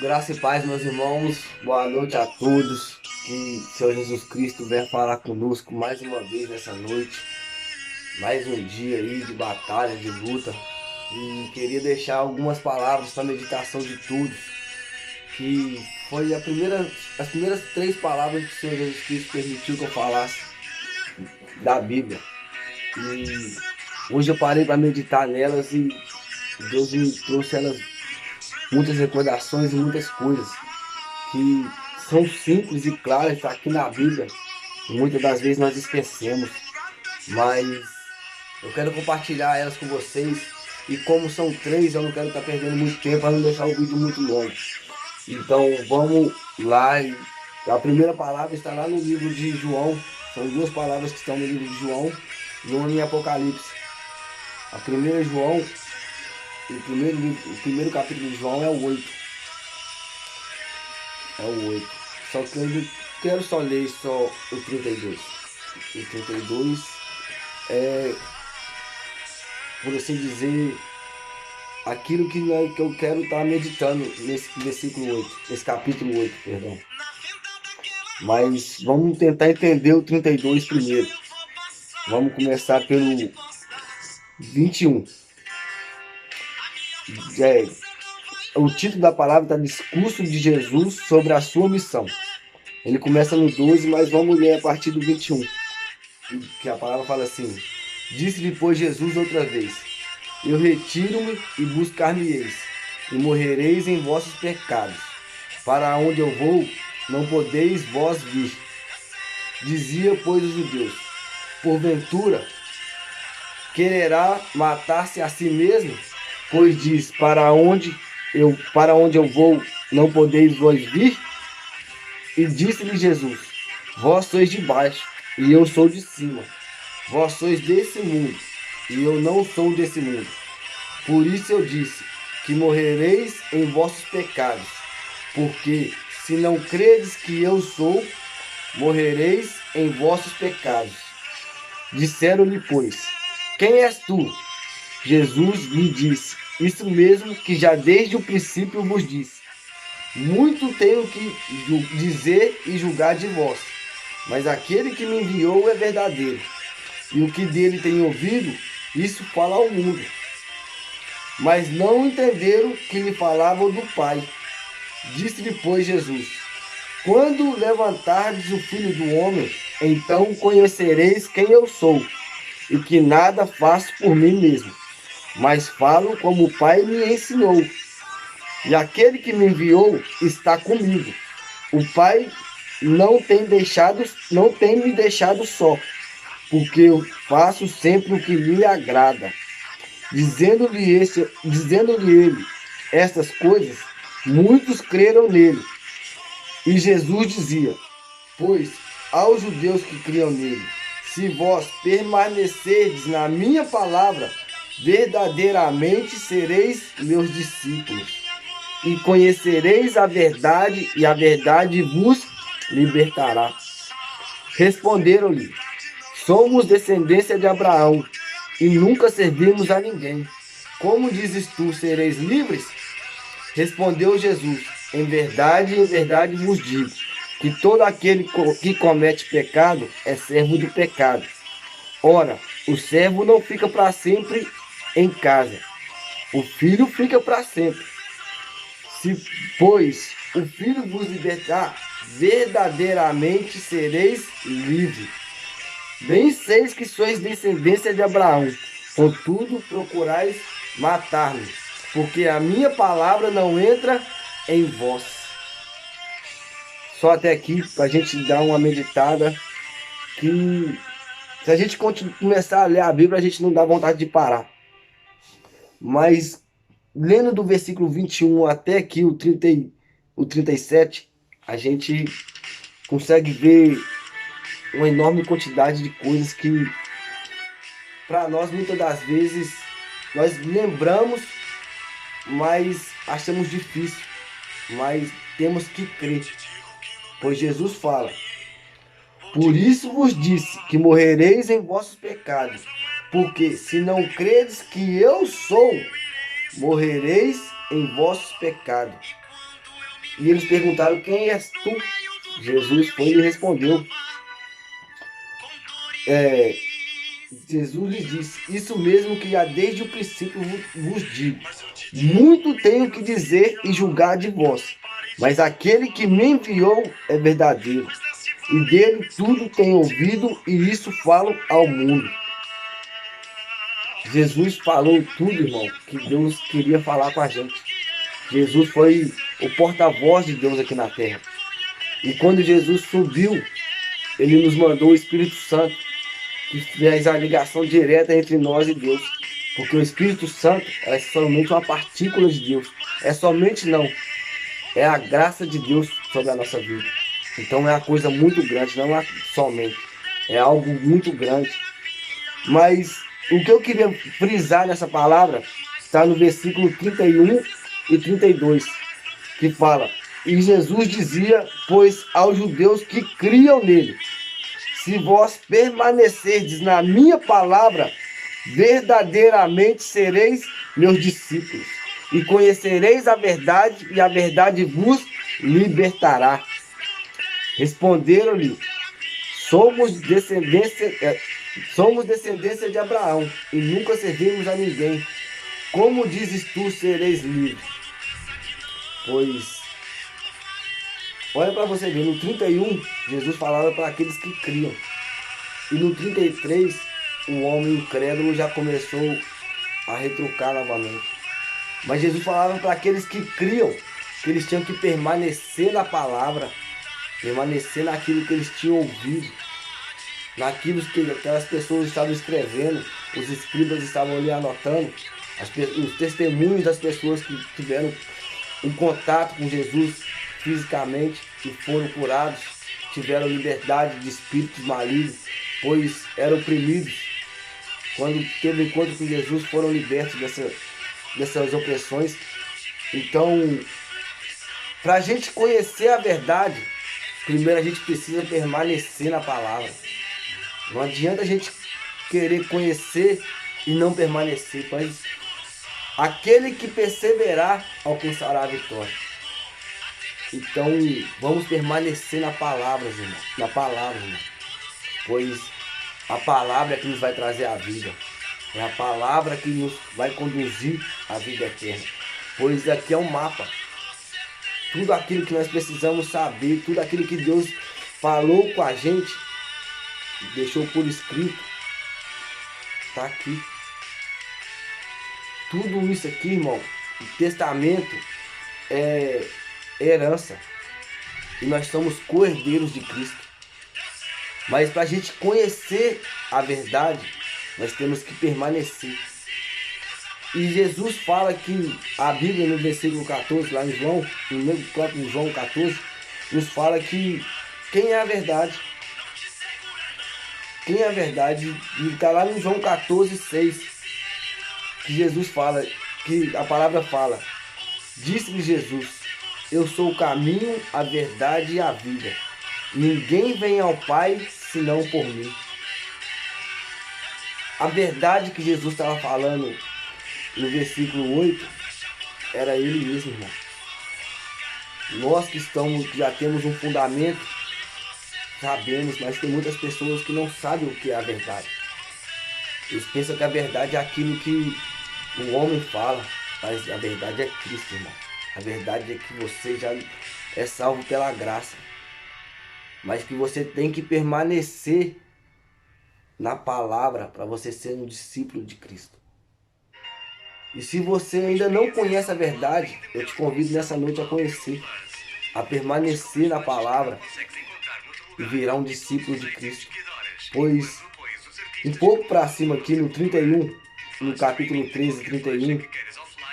Graça e paz, meus irmãos. Boa noite a todos. Que o Senhor Jesus Cristo venha falar conosco mais uma vez nessa noite. Mais um dia aí de batalha, de luta. E queria deixar algumas palavras para meditação de todos. Que foi as primeiras três palavras que o Senhor Jesus Cristo permitiu que eu falasse da Bíblia. E hoje eu parei para meditar nelas e Deus me trouxe elas muitas recordações e muitas coisas que são simples e claras, está aqui na Bíblia. Muitas das vezes nós esquecemos, mas eu quero compartilhar elas com vocês. E como são três, eu não quero estar perdendo muito tempo para não deixar o vídeo muito longo. Então vamos lá. A primeira palavra está lá no livro de João. São duas palavras que estão no livro de João e uma em Apocalipse. A primeira é João, o primeiro capítulo de João é o 8. É o 8. Só que eu quero só ler só o 32. O 32 é, por assim dizer, aquilo que eu quero estar meditando nesse versículo 8, nesse capítulo 8, perdão. Mas vamos tentar entender o 32 primeiro. Vamos começar pelo 21. O título da palavra está Discurso de Jesus sobre a sua missão. Ele começa no 12, mas vamos ler a partir do 21. Que a palavra fala assim: Disse-lhe, pois, Jesus outra vez: Eu retiro-me e buscar-me-eis, e morrereis em vossos pecados. Para onde eu vou, não podeis vós vir. Dizia, pois, os judeus: Porventura, quererá matar-se a si mesmo? Pois diz: para onde eu vou, não podeis vós vir? E disse-lhe Jesus: Vós sois de baixo, e eu sou de cima. Vós sois desse mundo, e eu não sou desse mundo. Por isso eu disse que morrereis em vossos pecados, porque se não credes que eu sou, morrereis em vossos pecados. Disseram-lhe, pois: Quem és tu? Jesus lhe disse: Isso mesmo que já desde o princípio vos disse. Muito tenho que dizer e julgar de vós, mas aquele que me enviou é verdadeiro, e o que dele tenho ouvido, isso fala ao mundo. Mas não entenderam que lhe falavam do Pai. Disse-lhe, pois, Jesus: Quando levantardes o Filho do Homem, então conhecereis quem eu sou, e que nada faço por mim mesmo, mas falo como o Pai me ensinou. E aquele que me enviou está comigo. O Pai não tem me deixado só, porque eu faço sempre o que lhe agrada. Dizendo-lhe ele estas coisas, muitos creram nele. E Jesus dizia: Pois aos judeus que criam nele, se vós permanecerdes na minha palavra, verdadeiramente sereis meus discípulos, e conhecereis a verdade, e a verdade vos libertará. Responderam-lhe: Somos descendência de Abraão, e nunca servimos a ninguém. Como dizes tu, sereis livres? Respondeu Jesus: em verdade vos digo, que todo aquele que comete pecado é servo do pecado. Ora, o servo não fica para sempre em casa, o filho fica para sempre. Se, pois, o filho vos libertar, verdadeiramente sereis livres. Bem seis que sois descendência de Abraão, contudo procurais matar-me, porque a minha palavra não entra em vós. Só até aqui, para a gente dar uma meditada, que se a gente começar a ler a Bíblia, a gente não dá vontade de parar. Mas, lendo do versículo 21 até aqui, o 37, a gente consegue ver uma enorme quantidade de coisas que, para nós, muitas das vezes, nós lembramos, mas achamos difícil. Mas temos que crer, pois Jesus fala: Por isso vos disse que morrereis em vossos pecados, porque se não credes que eu sou, morrereis em vossos pecados. E eles perguntaram: quem és tu? Jesus foi e lhe respondeu. Jesus lhes disse: isso mesmo que já desde o princípio vos digo. Muito tenho que dizer e julgar de vós, mas aquele que me enviou é verdadeiro, e dele tudo tenho ouvido, e isso falo ao mundo. Jesus falou tudo, irmão, que Deus queria falar com a gente. Jesus foi o porta-voz de Deus aqui na terra. E quando Jesus subiu, ele nos mandou o Espírito Santo, que fez a ligação direta entre nós e Deus. Porque o Espírito Santo é somente uma partícula de Deus. É somente não. É a graça de Deus sobre a nossa vida. Então é uma coisa muito grande, não é somente. É algo muito grande. Mas o que eu queria frisar nessa palavra está no versículo 31 e 32, que fala: e Jesus dizia, pois, aos judeus que criam nele: se vós permanecerdes na minha palavra, verdadeiramente sereis meus discípulos, e conhecereis a verdade, e a verdade vos libertará. Responderam-lhe: somos descendência de Abraão, e nunca servimos a ninguém. Como dizes tu, sereis livres? Pois, olha para você ver, no 31, Jesus falava para aqueles que criam. E no 33, o homem incrédulo já começou a retrucar novamente. Mas Jesus falava para aqueles que criam, que eles tinham que permanecer na palavra, permanecer naquilo que eles tinham ouvido, naquilo que aquelas pessoas estavam escrevendo, os escribas estavam ali anotando, os testemunhos das pessoas que tiveram um contato com Jesus fisicamente e foram curados, tiveram liberdade de espíritos malignos, pois eram oprimidos. Quando teve encontro com Jesus, foram libertos dessas opressões. Então, para a gente conhecer a verdade, primeiro a gente precisa permanecer na palavra. Não adianta a gente querer conhecer e não permanecer, pois aquele que perseverar alcançará a vitória. Então, vamos permanecer na palavra, irmão. Na palavra, irmão. Pois a palavra é que nos vai trazer a vida. É a palavra que nos vai conduzir à vida eterna. Pois aqui é um mapa. Tudo aquilo que nós precisamos saber, tudo aquilo que Deus falou com a gente, deixou por escrito, está aqui. Tudo isso aqui, irmão, o testamento é herança. E nós somos co-herdeiros de Cristo. Mas para a gente conhecer a verdade, nós temos que permanecer. E Jesus fala que a Bíblia, no versículo 14, lá em João, no próprio João 14, nos fala que quem é a verdade? Quem é a verdade? E está lá no João 14, 6, que Jesus fala, que a palavra fala: disse-lhe Jesus: eu sou o caminho, a verdade e a vida. Ninguém vem ao Pai senão por mim. A verdade que Jesus estava falando no versículo 8 era Ele mesmo, irmão. Nós que já temos um fundamento, sabemos, mas tem muitas pessoas que não sabem o que é a verdade. Eles pensam que a verdade é aquilo que o homem fala, mas a verdade é Cristo, irmão. A verdade é que você já é salvo pela graça, mas que você tem que permanecer na palavra para você ser um discípulo de Cristo. E se você ainda não conhece a verdade, eu te convido nessa noite a conhecer, a permanecer na palavra e virar um discípulo de Cristo. Pois um pouco para cima aqui no 31, no capítulo 13, 31,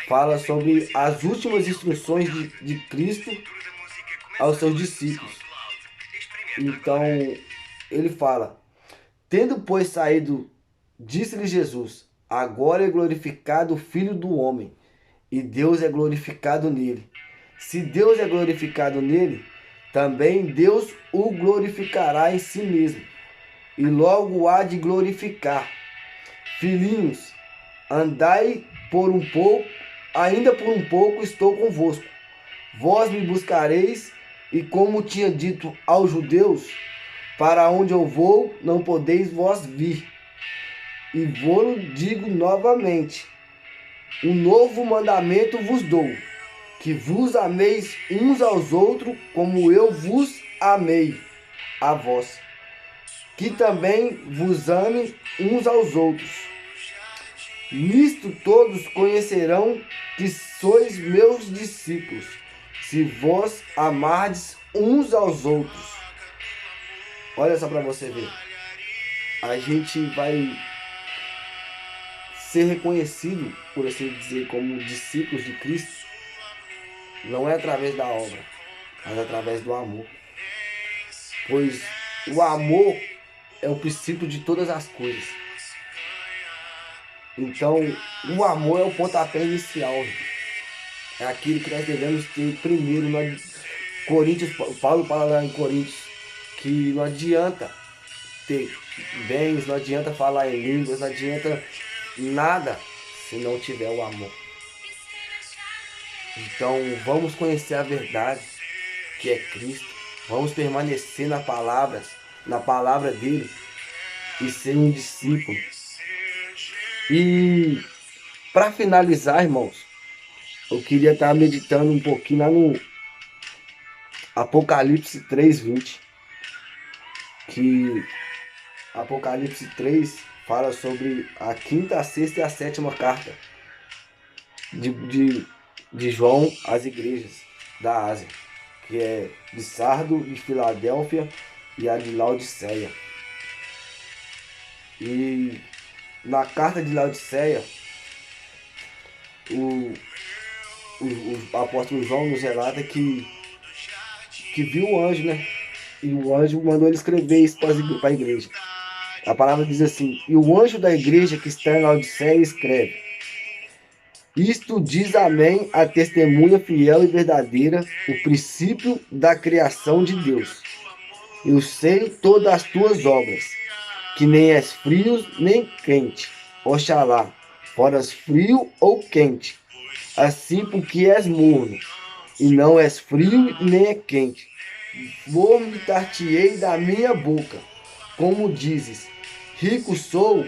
fala sobre as últimas instruções de Cristo aos seus discípulos. Então, ele fala: tendo, pois, saído, disse-lhe Jesus: agora é glorificado o Filho do Homem, e Deus é glorificado nele. Se Deus é glorificado nele, também Deus o glorificará em si mesmo, e logo há de glorificar. Filhinhos, andai por um pouco, ainda por um pouco estou convosco. Vós me buscareis, e como tinha dito aos judeus, para onde eu vou, não podeis vós vir. E vou digo novamente, um novo mandamento vos dou, que vos ameis uns aos outros, como eu vos amei a vós, que também vos amem uns aos outros. Nisto todos conhecerão que sois meus discípulos, se vós amardes uns aos outros. Olha só para você ver. A gente vai ser reconhecido, por assim dizer, como discípulos de Cristo, não é através da obra, mas através do amor. Pois o amor é o princípio de todas as coisas. Então, o amor é o pontapé inicial. É aquilo que nós devemos ter primeiro. Paulo fala lá em Coríntios que não adianta ter bens, não adianta falar em línguas, não adianta nada se não tiver o amor. Então, vamos conhecer a verdade, que é Cristo. Vamos permanecer na palavra dele e ser um discípulo. E para finalizar, irmãos, eu queria estar meditando um pouquinho lá no Apocalipse 3:20, que Apocalipse 3 fala sobre a quinta, a sexta e a sétima carta de João às igrejas da Ásia, que é de Sardo, de Filadélfia e a de Laodiceia. E na carta de Laodiceia, o apóstolo João nos relata que viu o anjo, né? E o anjo mandou ele escrever isso para a igreja. A palavra diz assim: e o anjo da igreja que está em Laodiceia escreve: isto diz Amém, a testemunha fiel e verdadeira, o princípio da criação de Deus. Eu sei todas as tuas obras, que nem és frio nem quente. Oxalá, foras frio ou quente, assim porque és morno, e não és frio nem é quente. Vomitar-te-ei da minha boca, como dizes, rico sou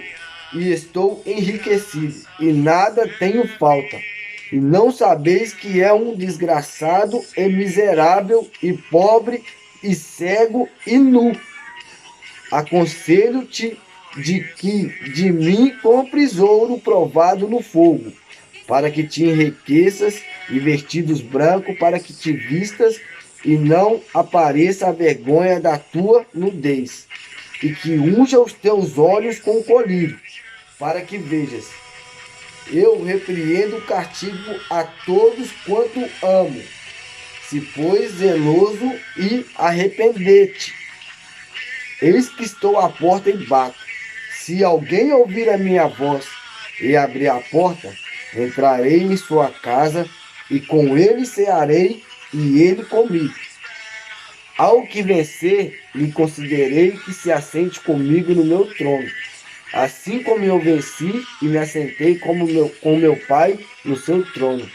e estou enriquecido, e nada tenho falta. E não sabeis que é um desgraçado e miserável e pobre e cego e nu. Aconselho-te de que de mim compres ouro provado no fogo, para que te enriqueças, e vestidos brancos para que te vistas, e não apareça a vergonha da tua nudez, e que unja os teus olhos com colírio, para que vejas. Eu repreendo o castigo a todos quanto amo. Se pois zeloso e arrepender-te. Eis que estou à porta e bato. Se alguém ouvir a minha voz e abrir a porta, entrarei em sua casa, e com ele cearei, e ele comigo. Ao que vencer, lhe considerei que se assente comigo no meu trono, assim como eu venci e me assentei com meu Pai no seu trono.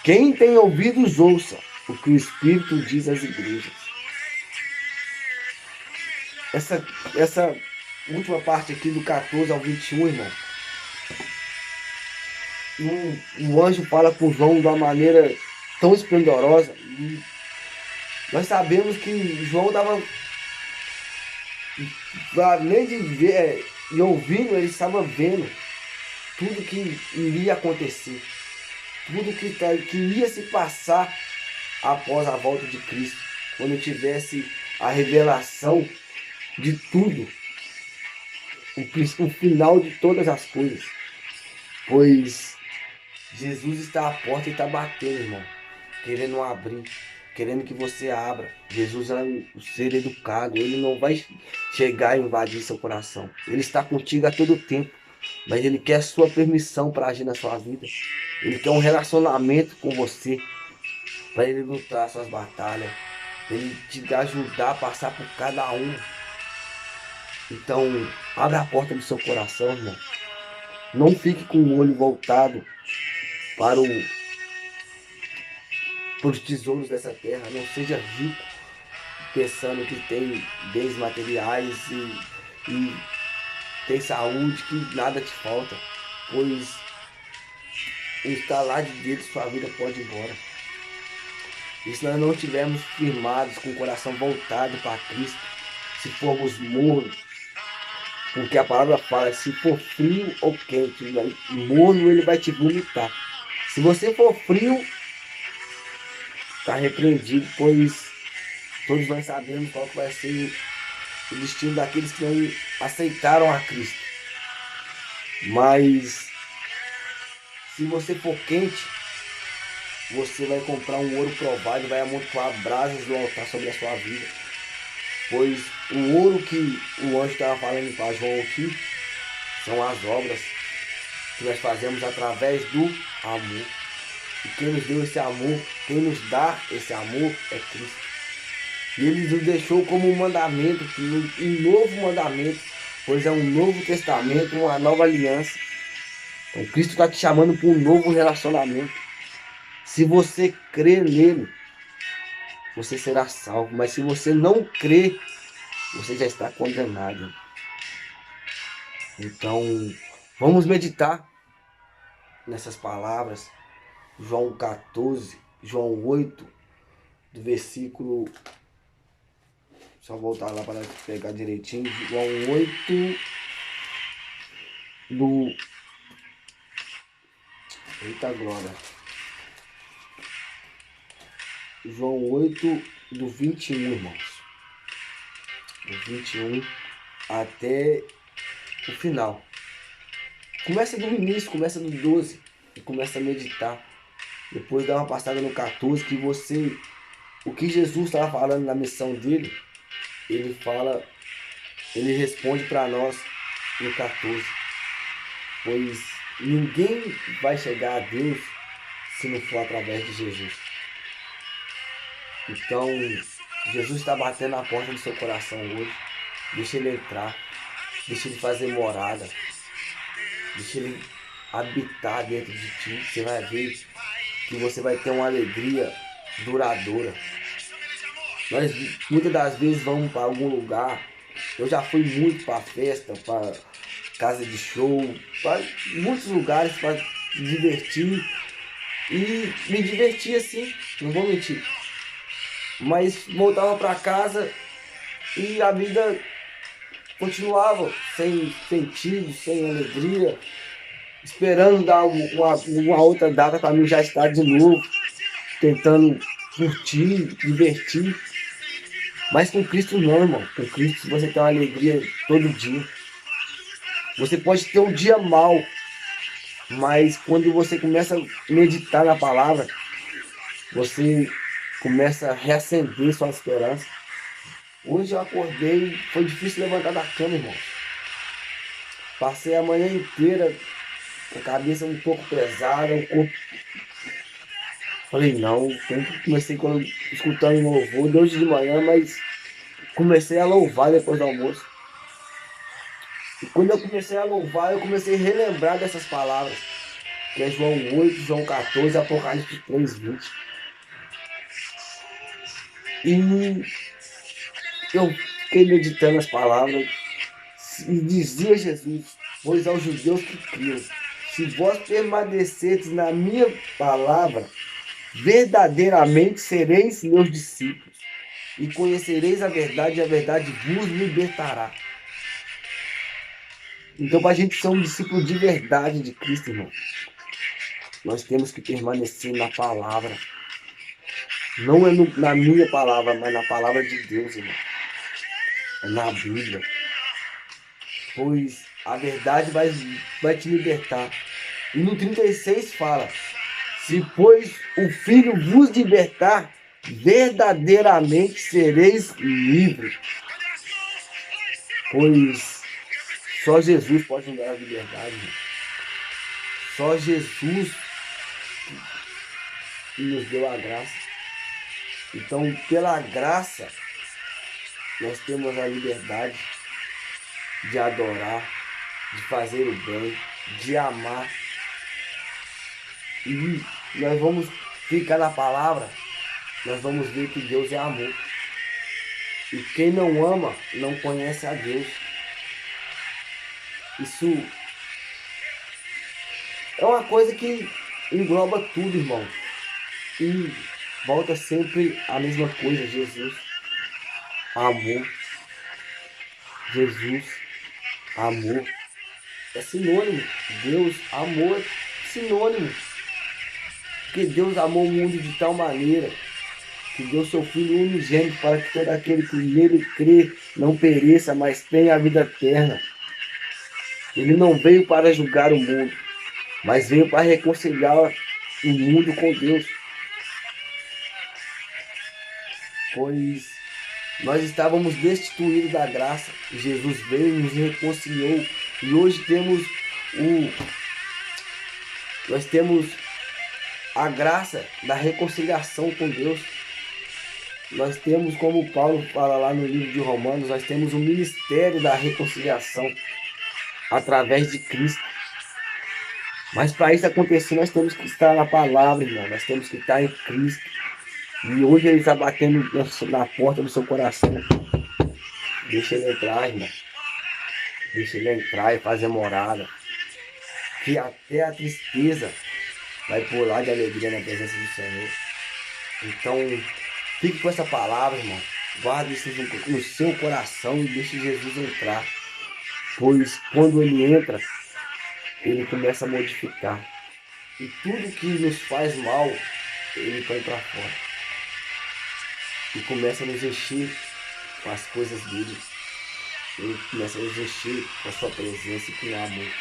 Quem tem ouvidos, ouça o que o Espírito diz às igrejas. Essa última parte aqui do 14 ao 21, irmão. O anjo fala com João de uma maneira tão esplendorosa. E nós sabemos que João estava, além de ver e ouvindo, ele estava vendo tudo que iria acontecer, tudo que iria se passar após a volta de Cristo, quando tivesse a revelação de tudo, o final de todas as coisas. Pois Jesus está à porta e está batendo, irmão, querendo abrir, querendo que você abra. Jesus é um ser educado, ele não vai chegar e invadir seu coração. Ele está contigo a todo tempo, mas ele quer a sua permissão para agir na sua vida. Ele quer um relacionamento com você, para ele lutar suas batalhas, para ele te ajudar a passar por cada um. Então, abra a porta do seu coração, irmão. Não fique com o olho voltado para por tesouros dessa terra. Não seja rico pensando que tem bens materiais e tem saúde, que nada te falta, pois o estalar de dedos sua vida pode ir embora. E se nós não estivermos firmados, com o coração voltado para Cristo, se formos mornos, porque a palavra fala, se for frio ou quente, morno ele vai te vomitar. Se você for frio, está repreendido, pois todos nós sabemos qual que vai ser o destino daqueles que não aceitaram a Cristo. Mas se você for quente, você vai comprar um ouro provado e vai amontoar brasas do altar sobre a sua vida. Pois o ouro que o anjo estava falando para João aqui são as obras que nós fazemos através do amor. E quem nos deu esse amor, quem nos dá esse amor é Cristo. E ele nos deixou como um mandamento, um novo mandamento, pois é um novo testamento, uma nova aliança. Então Cristo está te chamando para um novo relacionamento. Se você crer nele, você será salvo. Mas se você não crer, você já está condenado. Então, vamos meditar nessas palavras. João 14, João 8, do versículo... Só voltar lá para pegar direitinho. João 8, do... Eita glória. João 8, do 21, irmãos. Do 21 até o final. Começa do início, começa do 12 e começa a meditar. Depois dá uma passada no 14, que você... O que Jesus estava falando na missão dele, ele fala, ele responde para nós no 14. Pois ninguém vai chegar a Deus se não for através de Jesus. Então, Jesus está batendo na porta do seu coração hoje. Deixa ele entrar. Deixa ele fazer morada. Deixa ele habitar dentro de ti. Você vai ver que você vai ter uma alegria duradoura. Nós muitas das vezes vamos para algum lugar. Eu já fui muito para festa, para casa de show, para muitos lugares para divertir. E me divertia assim, não vou mentir. Mas voltava para casa e a vida continuava sem sentido, sem alegria, esperando dar uma outra data para mim já estar de novo, tentando curtir, divertir. Mas com Cristo não, irmão. Com Cristo você tem uma alegria todo dia. Você pode ter um dia mau, mas quando você começa a meditar na palavra, você começa a reacender sua esperança. Hoje eu acordei, foi difícil levantar da cama, irmão. Passei a manhã inteira com a cabeça um pouco pesada, o corpo... Falei, não, comecei escutando louvor, de hoje de manhã, mas comecei a louvar depois do almoço. E quando eu comecei a louvar, eu comecei a relembrar dessas palavras, que é João 8, João 14, Apocalipse 3, 20. E eu fiquei meditando as palavras e dizia Jesus, pois aos judeus que criam, se vós permanecerdes na minha palavra, verdadeiramente sereis meus discípulos, e conhecereis a verdade, e a verdade vos libertará. Então, para a gente ser um discípulo de verdade de Cristo, irmão, nós temos que permanecer na palavra. Não é na minha palavra, mas na palavra de Deus, irmão. É na Bíblia. Pois a verdade vai te libertar. E no 36 fala, se pois o Filho vos libertar, verdadeiramente sereis livres. Pois só Jesus pode nos dar a liberdade. Irmão. Só Jesus nos deu a graça. Então, pela graça, nós temos a liberdade de adorar, de fazer o bem, de amar. E nós vamos ficar na palavra nós vamos ver que Deus é amor. E quem não ama não conhece a Deus. Isso é uma coisa que engloba tudo, irmão. E volta sempre a mesma coisa, Jesus, amor. Jesus, amor. É sinônimo. Deus, amor é sinônimo. Porque Deus amou o mundo de tal maneira que deu seu Filho unigênito para que todo aquele que nele crê não pereça, mas tenha a vida eterna. Ele não veio para julgar o mundo, mas veio para reconciliar o mundo com Deus. Pois nós estávamos destituídos da graça, e Jesus veio e nos reconciliou. E hoje nós temos a graça da reconciliação com Deus. Nós temos, como Paulo fala lá no livro de Romanos, nós temos o ministério da reconciliação através de Cristo. Mas para isso acontecer, nós temos que estar na palavra, irmão. Nós temos que estar em Cristo. E hoje Ele está batendo na porta do seu coração. Deixa Ele entrar, irmão. Deixa Ele entrar e fazer morada. Que até a tristeza vai pular de alegria na presença do Senhor. Então, fique com essa palavra, irmão. Guarde isso no seu coração e deixe Jesus entrar. Pois quando Ele entra, Ele começa a modificar. E tudo que nos faz mal, Ele põe para fora. E começa a nos encher com as coisas dele. Ele começa a nos encher com a sua presença e com o amor.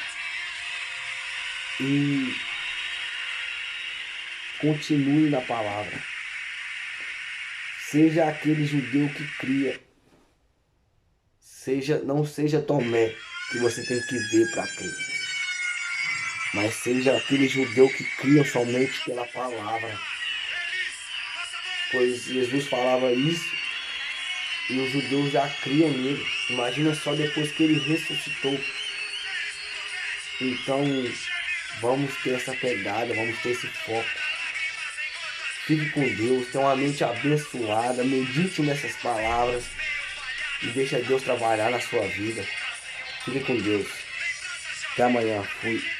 E continue na palavra. Seja aquele judeu que cria. Não seja Tomé, que você tem que ver para crer. Mas seja aquele judeu que cria somente pela palavra. Pois Jesus falava isso e os judeus já criam nele. Imagina só depois que ele ressuscitou. Então, vamos ter essa pegada, vamos ter esse foco. Fique com Deus, tenha uma mente abençoada, medite nessas palavras e deixa Deus trabalhar na sua vida. Fique com Deus. Até amanhã. Fui.